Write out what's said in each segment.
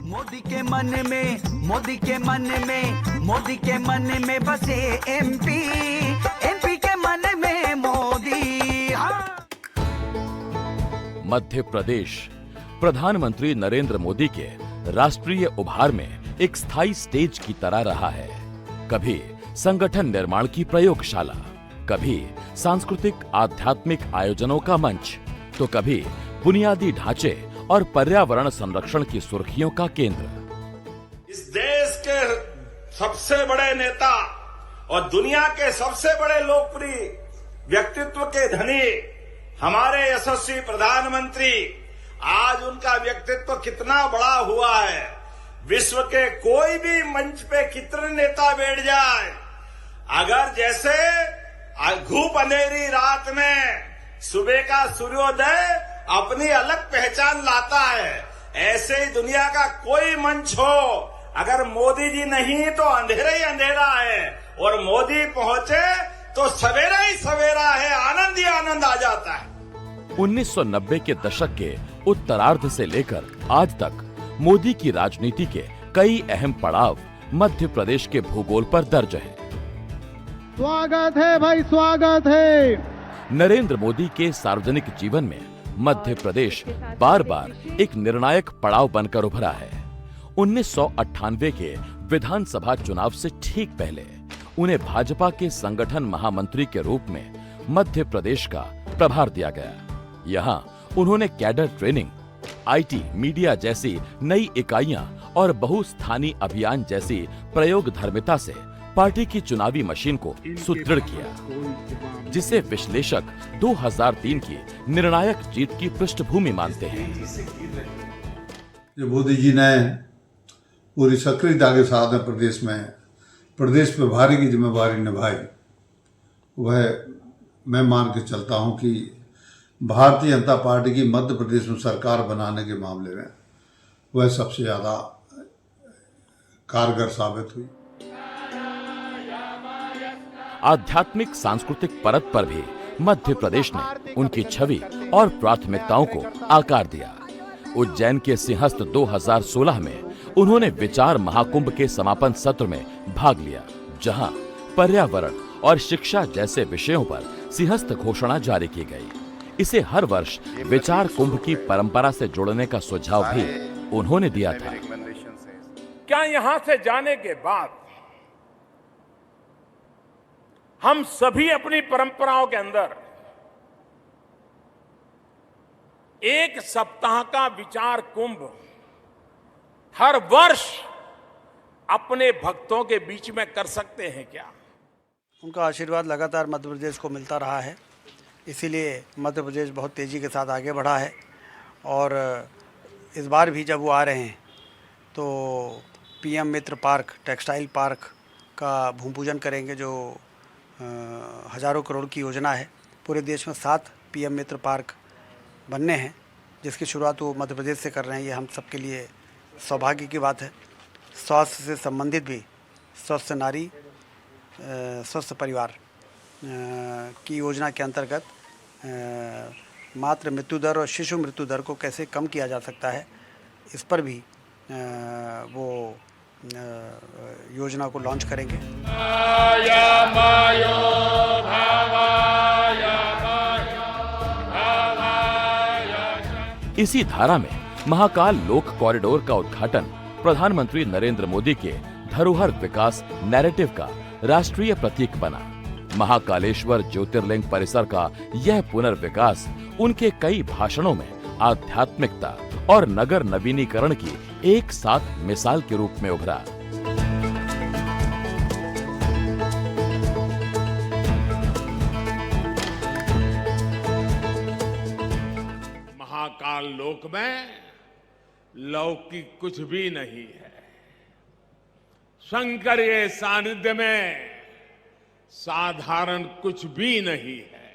मोदी के मन में, मोदी के मन में, मोदी के मन में बसे एमपी, एमपी के मन में मोदी। हाँ। मध्य प्रदेश प्रधानमंत्री नरेंद्र मोदी के राष्ट्रीय उभार में एक स्थायी स्टेज की तरह रहा है। कभी संगठन निर्माण की प्रयोगशाला, कभी सांस्कृतिक आध्यात्मिक आयोजनों का मंच, तो कभी बुनियादी ढांचे और पर्यावरण संरक्षण की सुर्खियों का केंद्र। इस देश के सबसे बड़े नेता और दुनिया के सबसे बड़े लोकप्रिय व्यक्तित्व के धनी हमारे यशस्वी प्रधानमंत्री, आज उनका व्यक्तित्व कितना बड़ा हुआ है। विश्व के कोई भी मंच पे कितने नेता बैठ जाए, अगर जैसे धूप अंधेरी रात में सुबह का सूर्योदय अपनी अलग पहचान लाता है, ऐसे ही दुनिया का कोई मंच हो, अगर मोदी जी नहीं तो अंधेरा ही अंधेरा है, और मोदी पहुंचे तो सवेरा ही सवेरा है, आनंद ही आनंद आ जाता है। 1990 के दशक के उत्तरार्ध से लेकर आज तक मोदी की राजनीति के कई अहम पड़ाव मध्य प्रदेश के भूगोल पर दर्ज हैं। स्वागत है भाई, स्वागत है। नरेंद्र मोदी के सार्वजनिक जीवन में मध्य प्रदेश बार बार एक निर्णायक पड़ाव बनकर उभरा है। 1998 के विधानसभा चुनाव से ठीक पहले उन्हें भाजपा के संगठन महामंत्री के रूप में मध्य प्रदेश का प्रभार दिया गया। यहाँ उन्होंने कैडर ट्रेनिंग, आईटी, मीडिया जैसी नई इकाइयां और बहुस्थानी अभियान जैसी प्रयोगधर्मिता से पार्टी की चुनावी मशीन को सुदृढ़ किया, जिसे विश्लेषक 2003 की निर्णायक जीत की पृष्ठभूमि मानते हैं। मोदी जी ने पूरी सक्रियता के साथ में प्रदेश प्रभारी की जिम्मेवारी निभाई, वह मैं मान के चलता हूं कि भारतीय जनता पार्टी की मध्य प्रदेश में सरकार बनाने के मामले में वह सबसे ज्यादा कारगर साबित हुई। आध्यात्मिक सांस्कृतिक परत पर भी मध्य प्रदेश ने उनकी छवि और प्राथमिकताओं को आकार दिया। उज्जैन के सिंहस्थ 2016 में उन्होंने विचार महाकुंभ के समापन सत्र में भाग लिया, जहां पर्यावरण और शिक्षा जैसे विषयों पर सिंहस्थ घोषणा जारी की गई। इसे हर वर्ष विचार कुंभ की परंपरा से जोड़ने का सुझाव भी उन्होंने दिया था। क्या यहां से जाने के बाद हम सभी अपनी परंपराओं के अंदर एक सप्ताह का विचार कुंभ हर वर्ष अपने भक्तों के बीच में कर सकते हैं क्या? उनका आशीर्वाद लगातार मध्य प्रदेश को मिलता रहा है, इसीलिए मध्य प्रदेश बहुत तेज़ी के साथ आगे बढ़ा है। और इस बार भी जब वो आ रहे हैं तो पीएम मित्र पार्क, टेक्सटाइल पार्क का भूमि पूजन करेंगे, जो हज़ारों करोड़ की योजना है। पूरे देश में 7 पीएम मित्र पार्क बनने हैं, जिसकी शुरुआत वो मध्य प्रदेश से कर रहे हैं। ये हम सबके लिए सौभाग्य की बात है। स्वास्थ्य से संबंधित भी स्वस्थ नारी स्वस्थ परिवार की योजना के अंतर्गत मातृ मृत्यु दर और शिशु मृत्यु दर को कैसे कम किया जा सकता है, इस पर भी वो योजना को लॉन्च करेंगे। इसी धारा में महाकाल लोक कॉरिडोर का उद्घाटन प्रधानमंत्री नरेंद्र मोदी के धरोहर विकास नैरेटिव का राष्ट्रीय प्रतीक बना। महाकालेश्वर ज्योतिर्लिंग परिसर का यह पुनर्विकास उनके कई भाषणों में आध्यात्मिकता और नगर नवीनीकरण की एक साथ मिसाल के रूप में उभरा। महाकाल लोक में लौकिक कुछ भी नहीं है। शंकर के सानिध्य में साधारण कुछ भी नहीं है।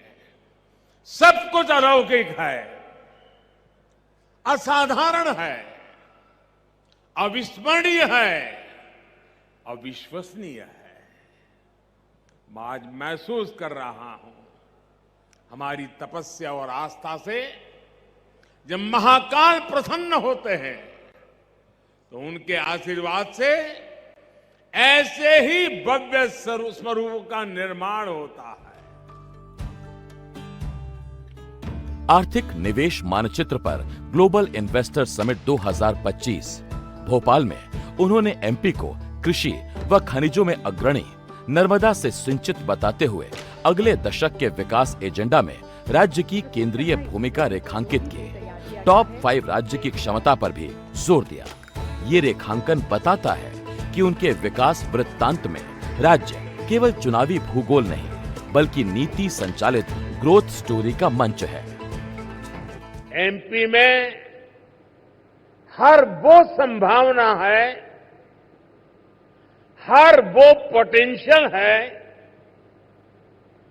सब कुछ अलौकिक है, असाधारण है, अविस्मरणीय है, अविश्वसनीय है। मैं आज महसूस कर रहा हूं, हमारी तपस्या और आस्था से जब महाकाल प्रसन्न होते हैं तो उनके आशीर्वाद से ऐसे ही भव्य स्वरूप का निर्माण होता है। आर्थिक निवेश मानचित्र पर ग्लोबल इन्वेस्टर समिट 2025 भोपाल में उन्होंने एमपी को कृषि व खनिजों में अग्रणी, नर्मदा से सिंचित बताते हुए अगले दशक के विकास एजेंडा में राज्य की केंद्रीय भूमिका रेखांकित की। टॉप 5 राज्य की क्षमता पर भी जोर दिया। ये रेखांकन बताता है कि उनके विकास वृत्तांत में राज्य केवल चुनावी भूगोल नहीं बल्कि नीति संचालित ग्रोथ स्टोरी का मंच है। एमपी में हर वो संभावना है, हर वो पोटेंशियल है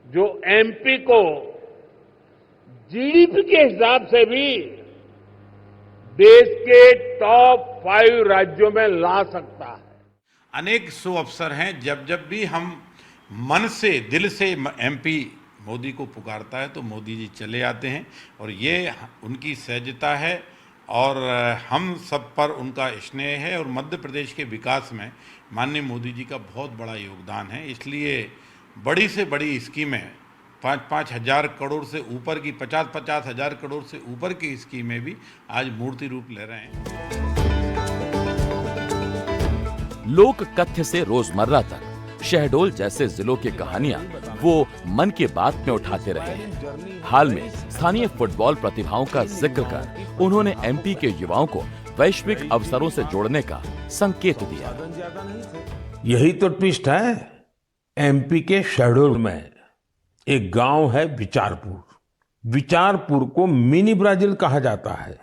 जो एमपी को जीडीपी के हिसाब से भी देश के टॉप 5 राज्यों में ला सकता है। अनेक सुअवसर हैं, जब जब भी हम मन से, दिल से एमपी मोदी को पुकारता है तो मोदी जी चले आते हैं, और ये उनकी सहजता है और हम सब पर उनका स्नेह है। और मध्य प्रदेश के विकास में माननीय मोदी जी का बहुत बड़ा योगदान है। इसलिए बड़ी से बड़ी स्कीमें, 5-5 हजार करोड़ से ऊपर की, 50-50 हजार करोड़ से ऊपर की स्कीमें भी आज मूर्ति रूप ले रहे हैं। लोक कथ्य से रोजमर्रा तक शहडोल जैसे जिलों की कहानियां वो मन की बात में उठाते रहे हैं। हाल में स्थानीय फुटबॉल प्रतिभाओं का जिक्र कर उन्होंने एमपी के युवाओं को वैश्विक अवसरों से जोड़ने का संकेत दिया। यही तो ट्विस्ट है। एमपी के शहडोल में एक गांव है विचारपुर। विचारपुर को मिनी ब्राजील कहा जाता है।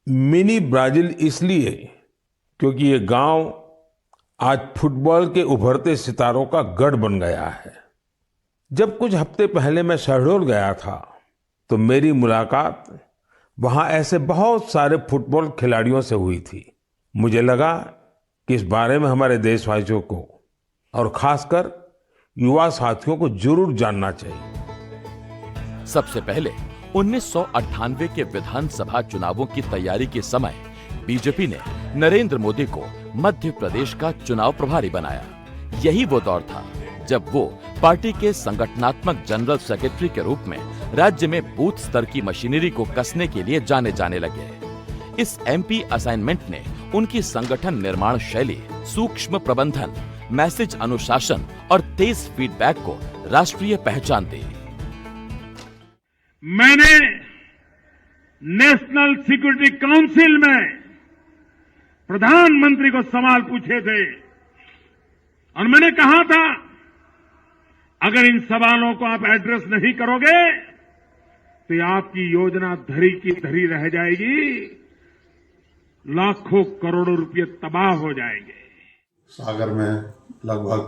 मिनी ब्राजील इसलिए क्योंकि ये गांव आज फुटबॉल के उभरते सितारों का गढ़ बन गया है। जब कुछ हफ्ते पहले मैं शहडोल गया था तो मेरी मुलाकात वहां ऐसे बहुत सारे फुटबॉल खिलाड़ियों से हुई थी। मुझे लगा कि इस बारे में हमारे देशवासियों को और खासकर युवा साथियों को जरूर जानना चाहिए। सबसे पहले 1998 के विधानसभा चुनावों की तैयारी के समय बीजेपी ने नरेंद्र मोदी को मध्य प्रदेश का चुनाव प्रभारी बनाया। यही वो दौर था जब वो पार्टी के संगठनात्मक जनरल सेक्रेटरी के रूप में राज्य में बूथ स्तर की मशीनरी को कसने के लिए जाने जाने लगे। इस एमपी असाइनमेंट ने उनकी संगठन निर्माण शैली, सूक्ष्म प्रबंधन, मैसेज अनुशासन और तेज फीडबैक को राष्ट्रीय पहचान दी। मैंने नेशनल सिक्योरिटी काउंसिल में प्रधानमंत्री को सवाल पूछे थे और मैंने कहा था, अगर इन सवालों को आप एड्रेस नहीं करोगे तो आपकी योजना धरी की धरी रह जाएगी, लाखों करोड़ों रुपए तबाह हो जाएंगे। सागर में लगभग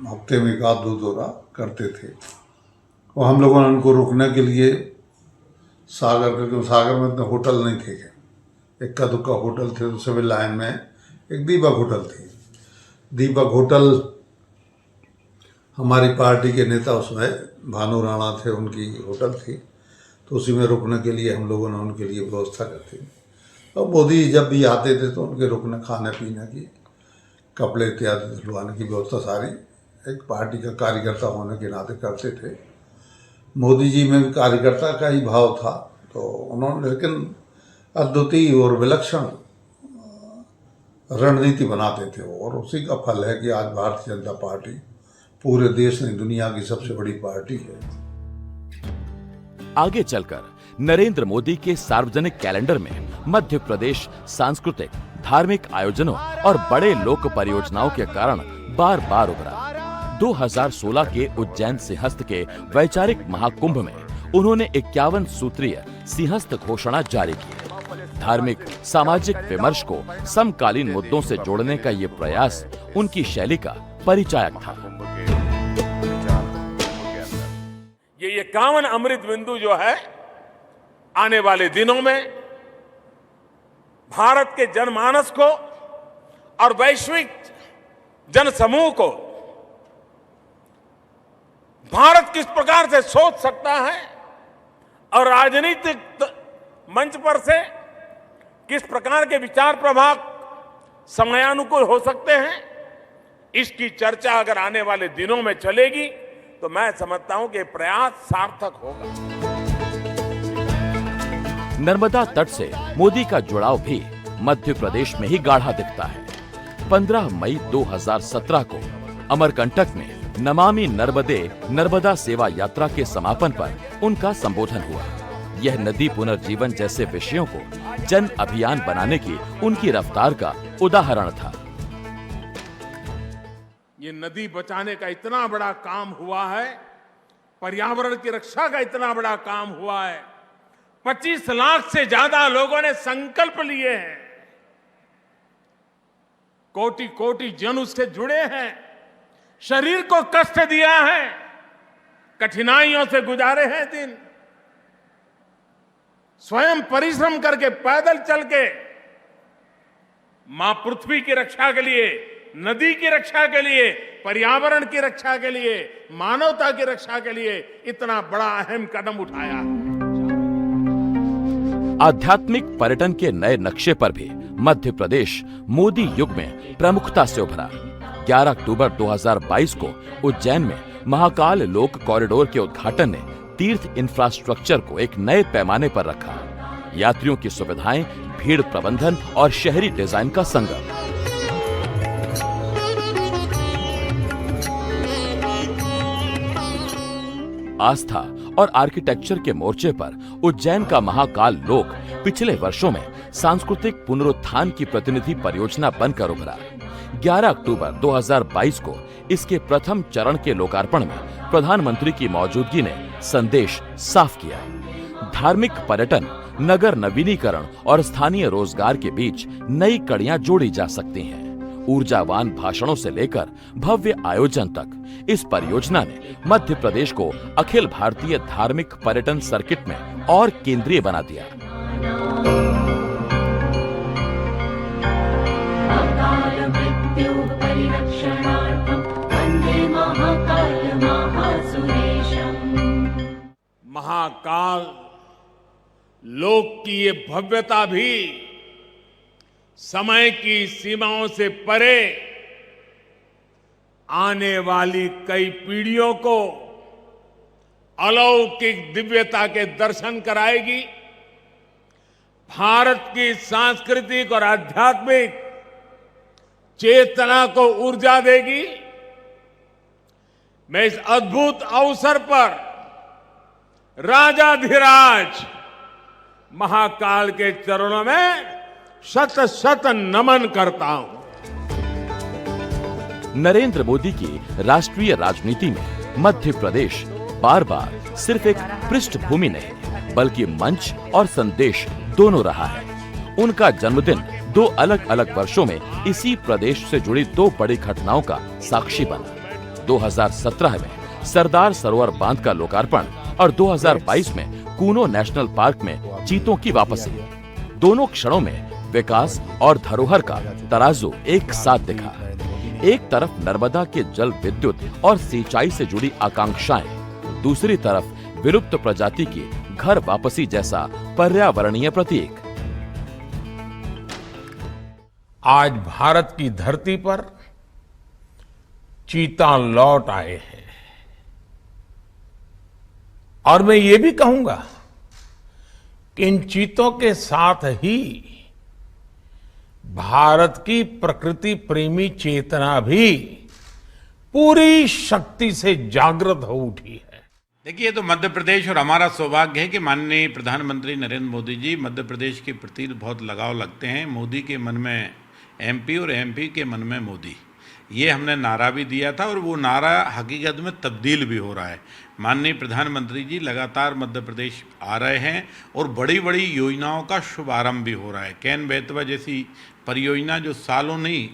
हफ्ते में 1-2 दौरा करते थे। और हम लोगों ने उनको रोकने के लिए सागर में तो होटल नहीं थे, इक्का दुक्का होटल थे। तो सिविल लाइन में एक दीपक होटल थी। दीपक होटल हमारी पार्टी के नेता उसमें भानु राणा थे, उनकी होटल थी। तो उसी में रुकने के लिए हम लोगों ने उनके लिए व्यवस्था कर दी। और मोदी जब भी आते थे तो उनके रुकने, खाने पीने की, कपड़े इत्यादि धुलवाने की व्यवस्था सारी एक पार्टी का कार्यकर्ता होने के नाते करते थे। मोदी जी में भी कार्यकर्ता का ही भाव था। तो उन्होंने लेकिन अद्वितीय और विलक्षण रणनीति बनाते थे और उसी का फल है कि आज भारतीय जनता पार्टी पूरे देश में दुनिया की सबसे बड़ी पार्टी है। आगे चलकर नरेंद्र मोदी के सार्वजनिक कैलेंडर में मध्य प्रदेश सांस्कृतिक, धार्मिक आयोजनों और बड़े लोक परियोजनाओं के कारण बार बार उभरा। 2016 के उज्जैन सिंहस्थ के वैचारिक महाकुंभ में उन्होंने 51 सूत्रीय सिंहस्थ घोषणा जारी की। धार्मिक सामाजिक विमर्श को समकालीन मुद्दों से जोड़ने का ये प्रयास उनकी शैली का परिचायक था। ये 51 अमृत बिंदु जो है, आने वाले दिनों में भारत के जनमानस को और वैश्विक जनसमूह को भारत किस प्रकार से सोच सकता है और राजनीतिक मंच पर से किस प्रकार के विचार प्रभाव समयानुकूल हो सकते हैं, इसकी चर्चा अगर आने वाले दिनों में चलेगी तो मैं समझता हूं कि प्रयास सार्थक होगा। नर्मदा तट से मोदी का जुड़ाव भी मध्य प्रदेश में ही गाढ़ा दिखता है। 15 मई 2017 को अमरकंटक में नमामि नर्मदे नर्मदा सेवा यात्रा के समापन पर उनका संबोधन हुआ। यह नदी पुनर्जीवन जैसे विषयों को जन अभियान बनाने की उनकी रफ्तार का उदाहरण था। ये नदी बचाने का इतना बड़ा काम हुआ है, पर्यावरण की रक्षा का इतना बड़ा काम हुआ है, 25 लाख से ज्यादा लोगों ने संकल्प लिए हैं, कोटि कोटि जन उससे जुड़े हैं, शरीर को कष्ट दिया है, कठिनाइयों से गुजारे हैं दिन, स्वयं परिश्रम करके पैदल चल के मां पृथ्वी की रक्षा के लिए, नदी की रक्षा के लिए, पर्यावरण की रक्षा के लिए, मानवता की रक्षा के लिए इतना बड़ा अहम कदम उठाया है। आध्यात्मिक पर्यटन के नए नक्शे पर भी मध्य प्रदेश मोदी युग में प्रमुखता से उभरा। 11 अक्टूबर 2022 को उज्जैन में महाकाल लोक कॉरिडोर के उद्घाटन ने तीर्थ इंफ्रास्ट्रक्चर को एक नए पैमाने पर रखा। यात्रियों की सुविधाएं, भीड़ प्रबंधन और शहरी डिजाइन का संगम। आस्था और आर्किटेक्चर के मोर्चे पर उज्जैन का महाकाल लोक पिछले वर्षों में सांस्कृतिक पुनरुत्थान की प्रतिनिधि परियोजना बनकर उभरा। 11 अक्टूबर 2022 को इसके प्रथम चरण के लोकार्पण में प्रधानमंत्री की मौजूदगी ने संदेश साफ किया। धार्मिक पर्यटन, नगर नवीनीकरण और स्थानीय रोजगार के बीच नई कड़ियां जोड़ी जा सकती हैं। ऊर्जावान भाषणों से लेकर भव्य आयोजन तक इस परियोजना ने मध्य प्रदेश को अखिल भारतीय धार्मिक पर्यटन सर्किट में और केंद्रीय बना दिया। महाकाल लोक की ये भव्यता भी समय की सीमाओं से परे आने वाली कई पीढ़ियों को अलौकिक दिव्यता के दर्शन कराएगी, भारत की सांस्कृतिक और आध्यात्मिक चेतना को ऊर्जा देगी। मैं इस अद्भुत अवसर पर राजाधिराज महाकाल के चरणों में शत शत नमन करता हूं। नरेंद्र मोदी की राष्ट्रीय राजनीति में मध्य प्रदेश बार बार सिर्फ एक पृष्ठभूमि नहीं बल्कि मंच और संदेश दोनों रहा है। उनका जन्मदिन 2 अलग अलग वर्षों में इसी प्रदेश से जुड़ी 2 बड़ी घटनाओं का साक्षी बना। 2017 में सरदार सरोवर बांध का लोकार्पण और 2022 में कूनो नेशनल पार्क में चीतों की वापसी। दोनों क्षणों में विकास और धरोहर का तराजू एक साथ दिखा। एक तरफ नर्मदा के जल विद्युत और सिंचाई से जुड़ी आकांक्षाएं, दूसरी तरफ विलुप्त प्रजाति की घर वापसी जैसा पर्यावरणीय प्रतीक। आज भारत की धरती पर चीता लौट आए हैं और मैं ये भी कहूंगा कि इन चीतों के साथ ही भारत की प्रकृति प्रेमी चेतना भी पूरी शक्ति से जागृत हो उठी है। देखिए, ये तो मध्य प्रदेश और हमारा सौभाग्य है कि माननीय प्रधानमंत्री नरेंद्र मोदी जी मध्य प्रदेश के प्रति बहुत लगाव लगते हैं। मोदी के मन में एमपी और एमपी के मन में मोदी, ये हमने नारा भी दिया था और वो नारा हकीकत में तब्दील भी हो रहा है। माननीय प्रधानमंत्री जी लगातार मध्य प्रदेश आ रहे हैं और बड़ी बड़ी योजनाओं का शुभारंभ भी हो रहा है। कैन बेतवा जैसी परियोजना जो सालों नहीं,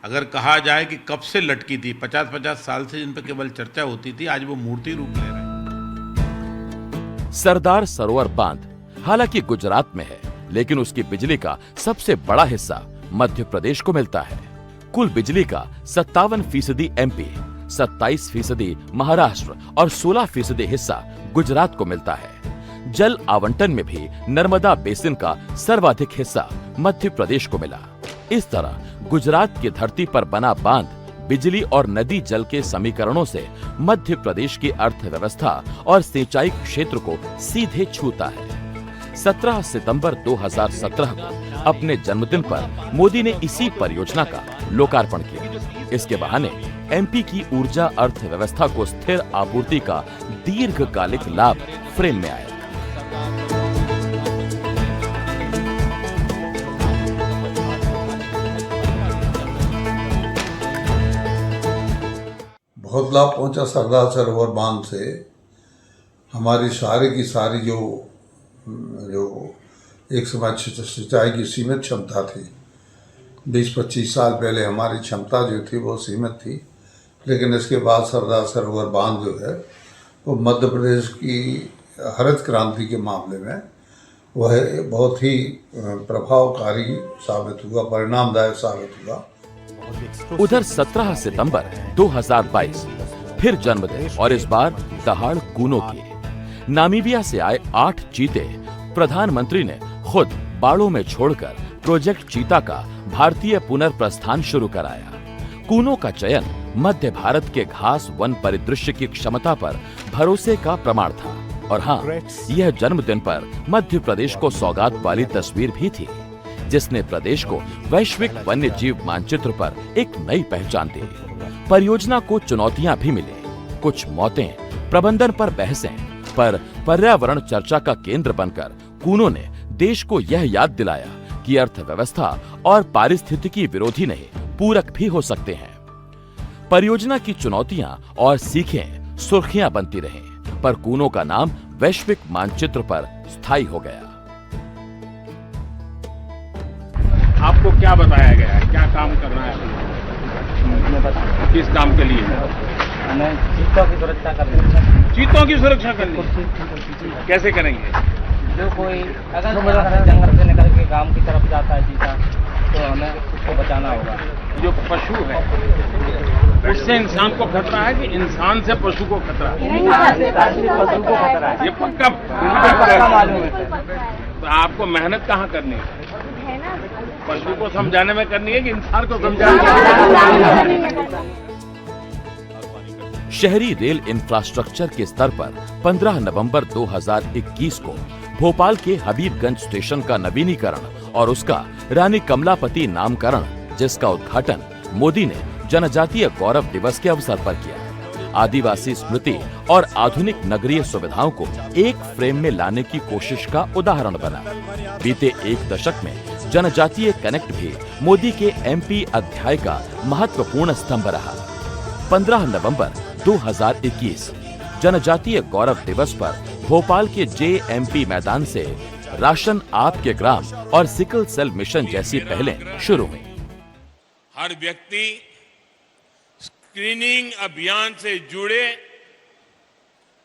अगर कहा जाए कि कब से लटकी थी, 50-50 साल से जिन पर केवल चर्चा होती थी, आज वो मूर्ति रूप ले रहे हैं। सरदार सरोवर बांध हालांकि गुजरात में है, लेकिन उसकी बिजली का सबसे बड़ा हिस्सा मध्य प्रदेश को मिलता है। कुल बिजली का 57% एमपी, 27% महाराष्ट्र और 16% हिस्सा गुजरात को मिलता है। जल आवंटन में भी नर्मदा बेसिन का सर्वाधिक हिस्सा मध्य प्रदेश को मिला। इस तरह गुजरात की धरती पर बना बांध बिजली और नदी जल के समीकरणों से मध्य प्रदेश की अर्थव्यवस्था और सिंचाई क्षेत्र को सीधे छूता है। 17 सितंबर 2017 को अपने जन्मदिन पर मोदी ने इसी परियोजना का लोकार्पण किया। इसके बहाने एमपी की ऊर्जा अर्थव्यवस्था को स्थिर आपूर्ति का दीर्घकालिक लाभ फ्रेम में आया। बहुत लाभ पहुंचा सरदार सरोवर बांध से। हमारी सारी की सारी जो एक समय सिंचाई की सीमित क्षमता थी, 20-25 साल पहले हमारी क्षमता जो थी वो सीमित थी, लेकिन इसके बाद सरदार सरोवर बांध जो है वो मध्य प्रदेश की हरित क्रांति के मामले में वह बहुत ही प्रभावकारी साबित हुआ, परिणामदायक साबित हुआ। उधर 17 सितंबर 2022 फिर जन्मदिन और इस बार दहाड़ कूनो की। नामीबिया से आए 8 चीते प्रधानमंत्री ने खुद बाड़ों में छोड़कर प्रोजेक्ट चीता का भारतीय पुनर्प्रस्थान शुरू कराया। कूनो का चयन मध्य भारत के घास वन परिदृश्य की क्षमता पर भरोसे का प्रमाण था। और हाँ, यह जन्मदिन पर मध्य प्रदेश को सौगात वाली तस्वीर भी थी, जिसने प्रदेश को वैश्विक वन्य जीव मानचित्र पर एक नई पहचान दी। परियोजना को चुनौतियां भी मिली, कुछ मौतें, प्रबंधन पर बहसें, पर पर्यावरण चर्चा का केंद्र बनकर कूनो ने देश को यह याद दिलाया कि अर्थव्यवस्था और पारिस्थितिकी विरोधी नहीं, पूरक भी हो सकते हैं। परियोजना की चुनौतियां और सीखें सुर्खियां बनती रहीं, पर कूनो का नाम वैश्विक मानचित्र पर स्थायी हो गया। आपको क्या बताया गया है, क्या काम करना है? किस काम के लिए? हमें चीतों की सुरक्षा करनी है। चीतों की सुरक्षा करनी है? कैसे करेंगे? जो कोई अगर जंगल से निकल के गांव की तरफ जाता है चीता, तो हमें उसको बचाना होगा। जो पशु है उससे इंसान को खतरा है कि इंसान से पशु को खतरा है? पशु को खतरा है, ये पक्का मालूम है। तो आपको मेहनत कहाँ करनी है? पशु को समझाने में करनी है कि इंसान को समझाने में? शहरी रेल इंफ्रास्ट्रक्चर के स्तर पर 15 नवंबर 2021 को भोपाल के हबीबगंज स्टेशन का नवीनीकरण और उसका रानी कमलापति नामकरण, जिसका उद्घाटन मोदी ने जनजातीय गौरव दिवस के अवसर पर किया, आदिवासी स्मृति और आधुनिक नगरीय सुविधाओं को एक फ्रेम में लाने की कोशिश का उदाहरण बना। बीते एक दशक में जनजातीय कनेक्ट भी मोदी के एमपी अध्याय का महत्वपूर्ण स्तंभ रहा। 15 नवंबर 2021 जनजातीय गौरव दिवस पर भोपाल के जेएमपी मैदान से राशन आपके ग्राम और सिकल सेल मिशन जैसी पहलें शुरू हुई। हर व्यक्ति स्क्रीनिंग अभियान से जुड़े,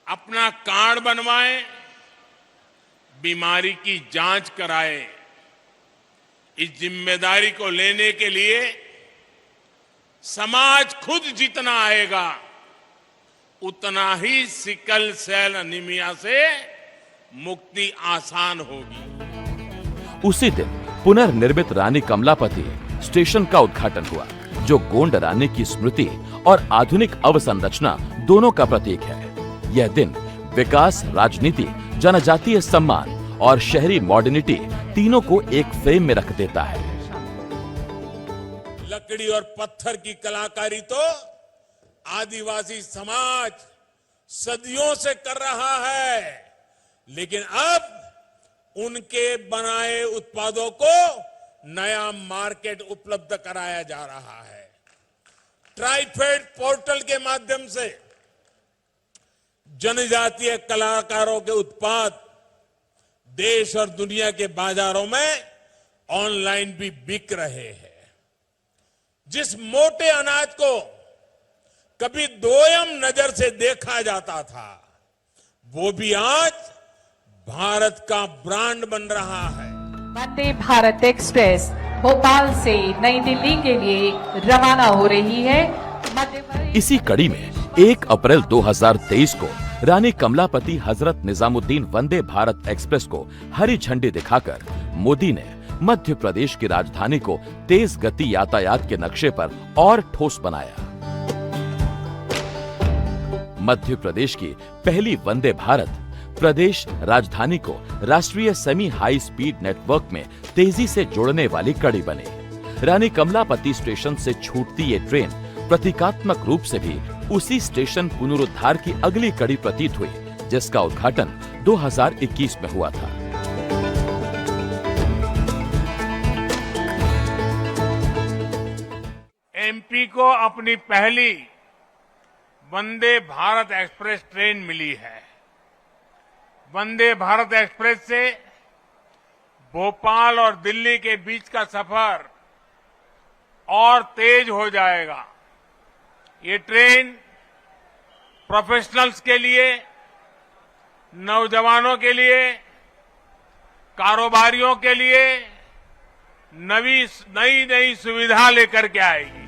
अपना कार्ड बनवाए, बीमारी की जांच कराए। इस जिम्मेदारी को लेने के लिए समाज खुद जितना आएगा, उतना ही सिकल सेल एनीमिया से मुक्ति आसान होगी। उसी दिन पुनर्निर्मित रानी कमलापति स्टेशन का उद्घाटन हुआ, जो गोंड रानी की स्मृति और आधुनिक अवसंरचना दोनों का प्रतीक है। यह दिन विकास, राजनीति, जनजातीय सम्मान और शहरी मॉडर्निटी तीनों को एक फ्रेम में रख देता है। लकड़ी और पत्थर की कलाकारी तो आदिवासी समाज सदियों से कर रहा है, लेकिन अब उनके बनाए उत्पादों को नया मार्केट उपलब्ध कराया जा रहा है। ट्राइफेड पोर्टल के माध्यम से जनजातीय कलाकारों के उत्पाद देश और दुनिया के बाजारों में ऑनलाइन भी बिक रहे हैं। जिस मोटे अनाज को कभी दोयम नजर से देखा जाता था, वो भी आज भारत का ब्रांड बन रहा है। वंदे भारत एक्सप्रेस भोपाल से नई दिल्ली के लिए रवाना हो रही है। इसी कड़ी में 1 अप्रैल 2023 को रानी कमलापति हजरत निजामुद्दीन वंदे भारत एक्सप्रेस को हरी झंडी दिखाकर मोदी ने मध्य प्रदेश की राजधानी को तेज गति यातायात के नक्शे पर और ठोस बनाया। मध्य प्रदेश की पहली वंदे भारत प्रदेश राजधानी को राष्ट्रीय सेमी हाई स्पीड नेटवर्क में तेजी से जोड़ने वाली कड़ी बनी। रानी कमलापति स्टेशन से छूटती ये ट्रेन प्रतीकात्मक रूप से भी उसी स्टेशन पुनरुद्धार की अगली कड़ी प्रतीत हुई, जिसका उद्घाटन 2021 में हुआ था। एमपी को अपनी पहली वंदे भारत एक्सप्रेस ट्रेन मिली है। वंदे भारत एक्सप्रेस से भोपाल और दिल्ली के बीच का सफर और तेज हो जाएगा। ये ट्रेन प्रोफेशनल्स के लिए, नौजवानों के लिए, कारोबारियों के लिए नई सुविधा लेकर के आएगी।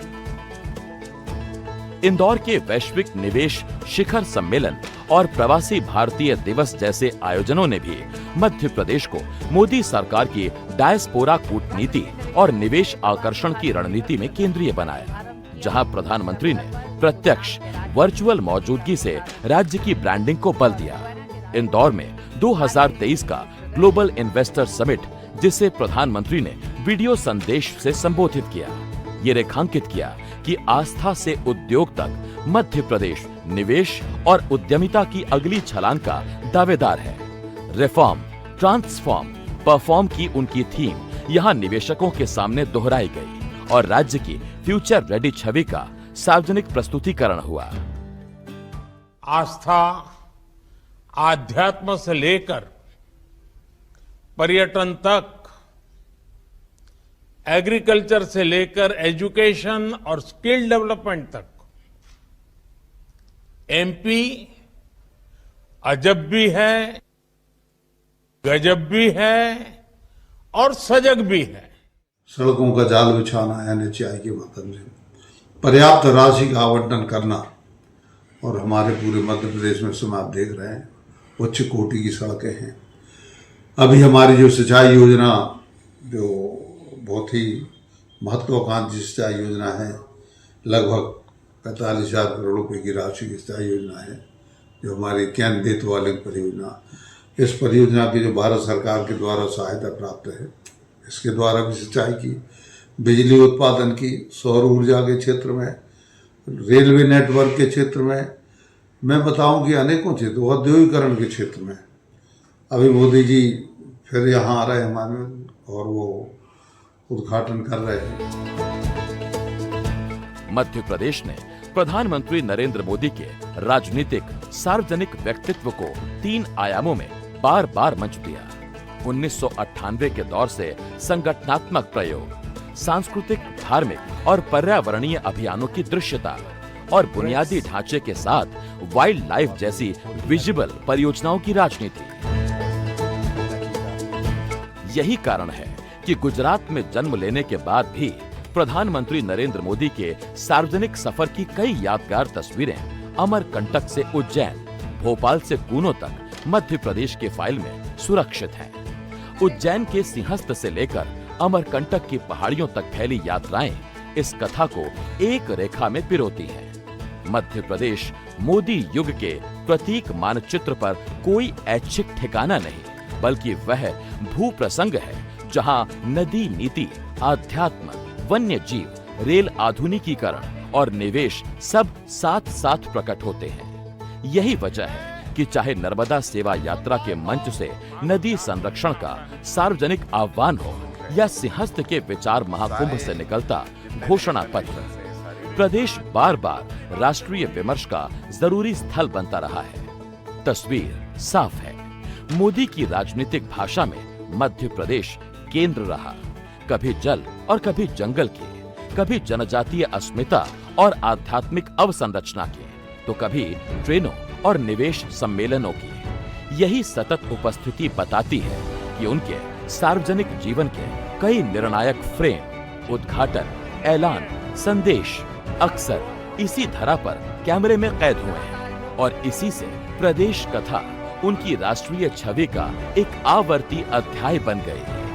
इंदौर के वैश्विक निवेश शिखर सम्मेलन और प्रवासी भारतीय दिवस जैसे आयोजनों ने भी मध्य प्रदेश को मोदी सरकार की डायस्पोरा कूटनीति और निवेश आकर्षण की रणनीति में केंद्रीय बनाया, जहां प्रधानमंत्री ने प्रत्यक्ष वर्चुअल मौजूदगी से राज्य की ब्रांडिंग को बल दिया। इंदौर में 2023 का ग्लोबल इन्वेस्टर समिट, जिसे प्रधानमंत्री ने वीडियो संदेश से संबोधित किया, ये रेखांकित किया कि आस्था से उद्योग तक मध्य प्रदेश निवेश और उद्यमिता की अगली छलांग का दावेदार है। रिफॉर्म, ट्रांसफॉर्म, परफॉर्म की उनकी थीम यहां निवेशकों के सामने दोहराई गई और राज्य की फ्यूचर रेडी छवि का सार्वजनिक प्रस्तुतिकरण हुआ। आस्था, आध्यात्म से लेकर पर्यटन तक, एग्रीकल्चर से लेकर एजुकेशन और स्किल डेवलपमेंट तक, एमपी अजब भी है, गजब भी है और सजग भी है। सड़कों का जाल बिछाना, एनएचआई के माध्यम से पर्याप्त राशि का आवंटन करना और हमारे पूरे मध्य प्रदेश में समय आप देख रहे हैं उच्च कोटि की सड़कें हैं। अभी हमारी जो सिंचाई योजना, जो बहुत ही महत्वाकांक्षी सिंचाई योजना है, लगभग 45,000 करोड़ रुपए की राशि की सिंचाई योजना है, जो हमारी कैन बेत वाली परियोजना, इस परियोजना की जो भारत सरकार के द्वारा सहायता प्राप्त है, इसके द्वारा भी सिंचाई की, बिजली उत्पादन की, सौर ऊर्जा के क्षेत्र में, रेलवे नेटवर्क के क्षेत्र में, मैं बताऊं कि अनेकों क्षेत्र, औद्योगिकरण के क्षेत्र में अभी मोदी जी फिर यहाँ आ रहे हैं हमारे और वो उद्घाटन कर रहे हैं। मध्य प्रदेश ने प्रधानमंत्री नरेंद्र मोदी के राजनीतिक सार्वजनिक व्यक्तित्व को 3 आयामों में बार बार मंच दिया। 1998 के दौर से संगठनात्मक प्रयोग, सांस्कृतिक, धार्मिक और पर्यावरणीय अभियानों की दृश्यता और बुनियादी ढांचे के साथ वाइल्ड लाइफ जैसी विजिबल परियोजनाओं की राजनीति। यही कारण है कि गुजरात में जन्म लेने के बाद भी प्रधानमंत्री नरेंद्र मोदी के सार्वजनिक सफर की कई यादगार तस्वीरें अमरकंटक से उज्जैन, भोपाल से कूनो तक मध्य प्रदेश के फाइल में सुरक्षित हैं। उज्जैन के सिंहस्थ से लेकर अमरकंटक की पहाड़ियों तक फैली यात्राएं इस कथा को एक रेखा में पिरोती हैं। मध्य प्रदेश मोदी युग के प्रतीक मानचित्र पर कोई ऐच्छिक ठिकाना नहीं, बल्कि वह भू प्रसंग है जहां नदी नीति, आध्यात्म, वन्य जीव, रेल आधुनिकीकरण और निवेश सब साथ साथ प्रकट होते हैं। यही वजह है कि चाहे नर्मदा सेवा यात्रा के मंच से नदी संरक्षण का सार्वजनिक आह्वान हो या सिंहस्थ के विचार महाकुंभ से निकलता घोषणा पत्र, प्रदेश बार बार राष्ट्रीय विमर्श का जरूरी स्थल बनता रहा है। तस्वीर साफ है, मोदी की राजनीतिक भाषा में मध्य प्रदेश केंद्र रहा, कभी जल और कभी जंगल के, कभी जनजातीय अस्मिता और आध्यात्मिक अवसंरचना के, तो कभी ट्रेनों और निवेश सम्मेलनों की। यही सतत उपस्थिति बताती है कि उनके सार्वजनिक जीवन के कई निर्णायक फ्रेम, उद्घाटन, ऐलान, संदेश अक्सर इसी धरा पर कैमरे में कैद हुए हैं और इसी से प्रदेश कथा उनकी राष्ट्रीय छवि का एक आवर्ती अध्याय बन गई।